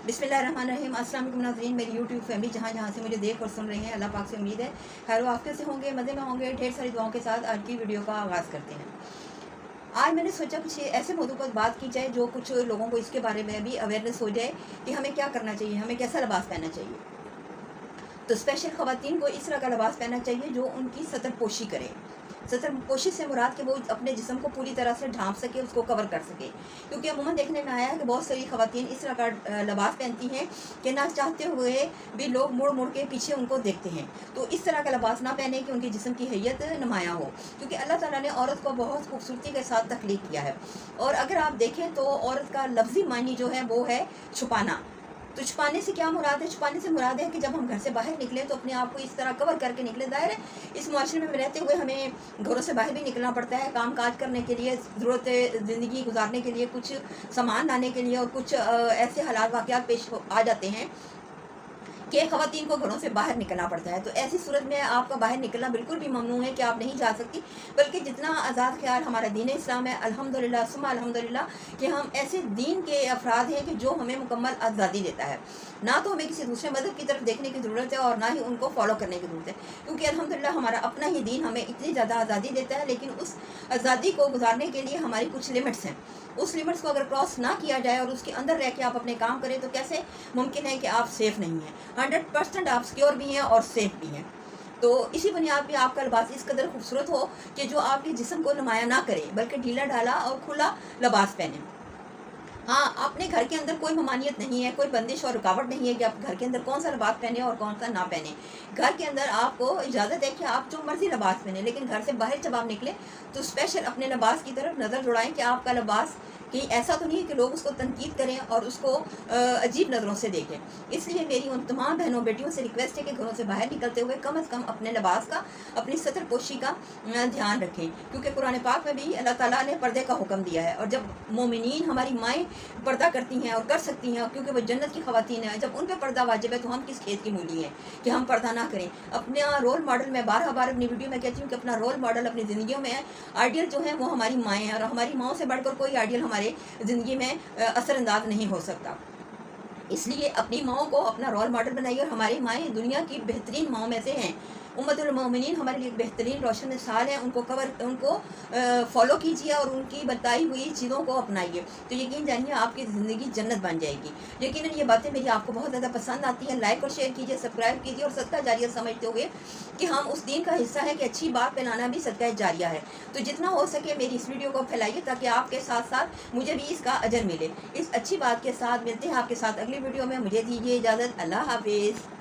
बिस्मिल्लाहिर्रहमानिर्रहीम। अस्सलाम वालेकुम नाज़रीन, मेरी यूट्यूब फैमिली जहाँ से मुझे देख और सुन रहे हैं, अल्लाह पाक से उम्मीद है खैर वाफ़ियत से होंगे, मज़े में होंगे। ढेर सारी दुआओं के साथ आज की वीडियो का आगाज़ करते हैं। आज मैंने सोचा कुछ ऐसे मौजू पर बात की जाए जो कुछ लोगों को इसके बारे में भी अवेयरनेस हो जाए कि हमें क्या करना चाहिए, हमें कैसा लिबास पहनना चाहिए। तो स्पेशल ख़वातीन को इस तरह का लिबास पहनना चाहिए जो उनकी सतर पोशी करे। सतर पोशी से मुराद कि वो अपने जिस्म को पूरी तरह से ढांप सके, उसको कवर कर सके। क्योंकि अमूमन देखने में आया है कि बहुत सारी ख़वातीन इस तरह का लिबास पहनती हैं कि ना चाहते हुए भी लोग मुड़ मुड़ के पीछे उनको देखते हैं। तो इस तरह का लिबास ना पहने कि उनकी जिस्म की हैयत नुमायाँ हो, क्योंकि अल्लाह ताला ने औरत को बहुत खूबसूरती के साथ तख्लीक किया है। और अगर आप देखें तो औरत का लफ्ज़ी मानी जो है वो है छुपाना। तो छुपाने से क्या मुराद है? छुपाने से मुराद है कि जब हम घर से बाहर निकले तो अपने आप को इस तरह कवर करके निकले। ज़ाहिर है इस माशरे में रहते हुए हमें घरों से बाहर भी निकलना पड़ता है, काम काज करने के लिए, ज़रूरत ज़िंदगी गुजारने के लिए, कुछ सामान लाने के लिए, और कुछ ऐसे हालात वाक़यात पेश आ जाते हैं कि ख़वातीन को घरों से बाहर निकलना पड़ता है। तो ऐसी सूरत में आपका बाहर निकलना बिल्कुल भी ममनू है कि आप नहीं जा सकती, बल्कि जितना आज़ाद ख्याल हमारा दीन इस्लाम है, अल्हम्दुलिल्लाह सुम्मा अल्हम्दुलिल्लाह, कि हम ऐसे दीन के अफराद हैं कि जो हमें मुकम्मल आज़ादी देता है। ना तो हमें किसी दूसरे मज़हब की तरफ देखने की ज़रूरत है और ना ही उनको फॉलो करने की ज़रूरत है, क्योंकि अल्हम्दुलिल्लाह हमारा अपना ही दीन हमें इतनी ज़्यादा आज़ादी देता है। लेकिन उस आज़ादी को गुजारने के लिए हमारी कुछ लिमिट्स हैं। उस लिमिट्स को अगर क्रॉस ना किया जाए और उसके अंदर रह के आप अपने काम करें तो कैसे मुमकिन है कि आप सेफ़ नहीं हैं। 100% आप सिक्योर भी हैं और सेफ़ भी हैं। तो इसी बुनियाद पे आपका लिबास इस कदर खूबसूरत हो कि जो आपके जिस्म को नुमायाँ ना करे, बल्कि ढीला ढाला और खुला लिबास पहने। हाँ, अपने घर के अंदर कोई ममानियत नहीं है, कोई बंदिश और रुकावट नहीं है कि आप घर के अंदर कौन सा लिबास पहने और कौन सा ना पहने। घर के अंदर आपको इजाज़त है कि आप जो मर्ज़ी लिबास पहने, लेकिन घर से बाहर जब आप निकले तो स्पेशल अपने लिबास की तरफ नज़र जुड़ाएं कि आपका लिबास कि ऐसा तो नहीं है कि लोग उसको तनकीद करें और उसको अजीब नज़रों से देखें। इसलिए मेरी उन तमाम बहनों बेटियों से रिक्वेस्ट है कि घरों से बाहर निकलते हुए कम अज़ कम अपने लिबास का, अपनी सतर पोशी का ध्यान रखें, क्योंकि कुरान पाक में भी अल्लाह ताला ने पर्दे का हुक्म दिया है। और जब मोमिनीन हमारी माएँ पर्दा करती हैं और कर सकती हैं, क्योंकि वो जन्नत की ख़वातीन हैं, जब उन पर पर्दा वाजिब है तो हम किस खेत की मूली हैं कि हम पर्दा ना करें। अपना रोल मॉडल, मैं बार बार अपनी वीडियो में कहती हूँ कि अपना रोल मॉडल अपनी ज़िंदगियों में आइडियल जो है वो हमारी माएँ हैं, और हमारी माओं से बढ़कर कोई आइडियल हमारे ज़िंदगी में असरअंदाज नहीं हो सकता। इसलिए अपनी माओं को अपना रोल मॉडल बनाइए, और हमारी माएँ दुनिया की बेहतरीन माओं में से हैं। उम्मतुल मोमिनीन हमारे लिए बेहतरीन रोशन मिसाल है। उनको फॉलो कीजिए और उनकी बताई हुई चीज़ों को अपनाइए, तो यकीन जानिए आपकी ज़िंदगी जन्नत बन जाएगी। यकीनन ये बातें मेरी आपको बहुत ज़्यादा पसंद आती हैं। लाइक और शेयर कीजिए, सब्सक्राइब कीजिए, और सदका जारिया समझते हुए कि हम उस दीन का हिस्सा है कि अच्छी बात फैलाना भी सदका जारिया है। तो जितना हो सके मेरी इस वीडियो को फैलाइए ताकि आपके साथ साथ मुझे भी इसका अजर मिले। इस अच्छी बात के साथ मिलते हैं आपके साथ अगली वीडियो में। मुझे दीजिए इजाज़त। अल्लाह हाफिज़।